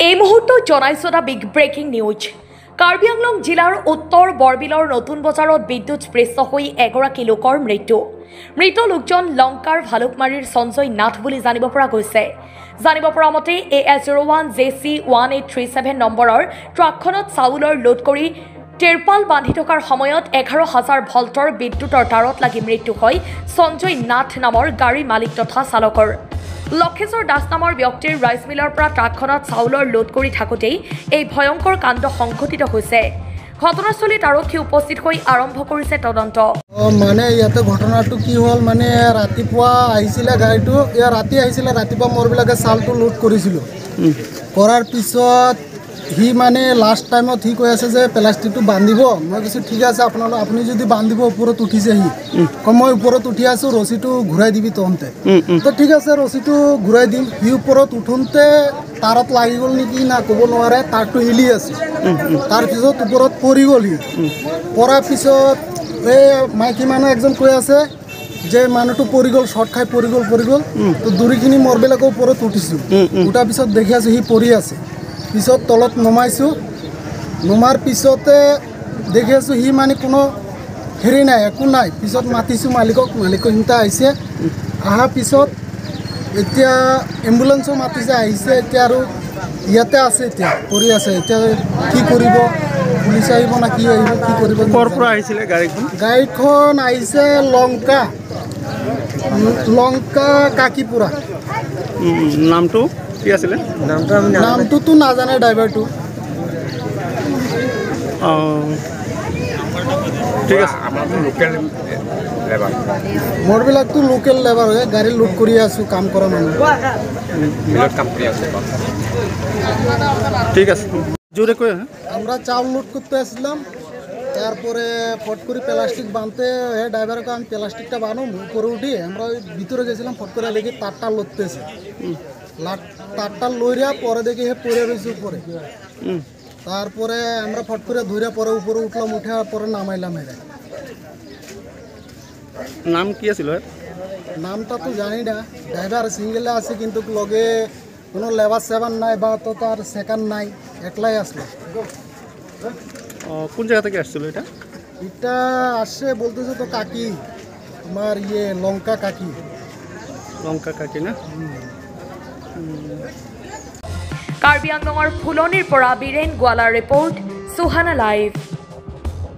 এই মুহূৰ্তত জনাইছো এটা big breaking news. Karbi Anglong জিলাৰ উত্তৰ বৰবিলৰ নতুন বজাৰত বিদ্যুৎস্পৃষ্ট হৈ এগৰাকী লোকৰ মৃত্যু। মৃত লোকজন লংকাৰ ভালুকমাৰীৰ সঞ্জয় নাথ বুলি জানিব পৰা গৈছে। জানিব পৰা মতে AS01 JC 1837 নম্বৰৰ ট্ৰাকখনত চাউলৰ লোড কৰি টেৰপাল বান্ধি থকাৰ সময়ত 11,000 ভল্টৰ বিদ্যুতৰ তাৰত লাগি মৃত্যু হয় সঞ্জয় নাথ নামৰ গাড়ী মালিক তথা চালকৰ। লক্ষেশ্বৰ দাস নামৰ ব্যক্তিৰ ৰাইচ মিলৰ পৰা ট্ৰাকখনত চাউলৰ লোড কৰি থাকোঁতেই এই ভয়ংকৰ কাণ্ড সংঘটিত হৈছে। ঘটনাস্থলীত আৰক্ষী উপস্থিত হৈ আৰম্ভ কৰিছে তদন্ত। মানে ইয়াতে ঘটনাটো কি হ'ল, মানে ৰাতিপুৱা আহিছিলে গাড়ীটো, ৰাতি আহিছিলে, ৰাতিপুৱা মোৰবিলাকে চাউলটো লোড কৰিছিলোঁ। কৰাৰ পিছত সি মানে লাষ্ট টাইমত সি কৈ আছে যে প্লাষ্টিকটো বান্ধিব। মই কৈছোঁ ঠিক আছে আপুনি যদি বান্ধিব, ওপৰত উঠিছে সি। মই ওপৰত উঠি আছোঁ, ৰছীটো ঘূৰাই দিবি তহঁতে। তো ঠিক আছে, ৰছীটো ঘূৰাই দিম। সি ওপৰত উঠোঁতে তাৰত লাগি গ'ল নেকি না ক'ব নোৱাৰে, তাৰটো হিলি আছে। তাৰপিছত ওপৰত পৰি গ'ল সি। পৰাৰ পিছত এই মাইকী মানুহ একজন কৈ আছে যে মানুহটো পৰি গ'ল, শ্বৰ্ট খাই পৰি গ'ল। তো দূৰিখিনি মোৰবিলাকৰ ওপৰত উঠিছোঁ। উঠাৰ পিছত দেখি আছোঁ সি পৰি আছে। পিছত তলত নমাইছোঁ। নমাৰ পিছতে দেখি আছোঁ সি মানে কোনো হেৰি নাই, একো নাই। পিছত মাতিছোঁ মালিকক সিহঁতে আহিছে। অহাৰ পিছত এতিয়া এম্বুলেঞ্চো মাতিছে, আহিছে। এতিয়া আৰু ইয়াতে আছে, এতিয়া পৰি আছে। এতিয়া কি কৰিব, পুলিচ আহিব না কি আহিব, কি কৰিব। ক'ৰ পৰা আহিছিলে গাড়ীখন? গাড়ীখন আহিছে লংকা কাকিপুৰা। নামটো কি আছিলে? নামটোতো নাজানে ড্ৰাইভাৰটো। ঠিক আছে। মোৰবিলাকতো লোকেল লেবাৰ হয়, গাড়ী লোড কৰি আছোঁ, কাম কৰা মানুহ। ঠিক আছে, জোরে কই। আমরা চাউল লোড করতে আসলাম, তারপরে ফট করে প্লাস্টিক বাঁধতে ড্রাইভারকে আমি প্লাস্টিকটা বানো উপরে উঠি আমরা ভিতরে গেছিলাম। ফট করে দেখি তারটা লড়তেছে, তারটা লইরা পরে দেখি পড়ে রয়েছে উপরে। তারপরে আমরা ফট করে ধরে পরে উপরে উঠলাম, উঠে পরে নামাইলাম। নাম কি আছিল? নামটা তো জানি না। ড্রাইভার সিঙ্গেলে আছে, কিন্তু লগে কোনো লেবার সেবার নাই বা তো তার সেকেন্ড নাই, একলাই আসলো। কোন জায়গা থেকে আসছিল এটা? এটা আসছে বলতেছে তো কাকি, তোমার লঙ্কা কাকি। লঙ্কা কাকি না? কাৰ্বি আংলঙৰ ফুলনিৰ পৰা বীৰেন গোৱালাৰ ৰিপৰ্ট, সুহানা লাইভ।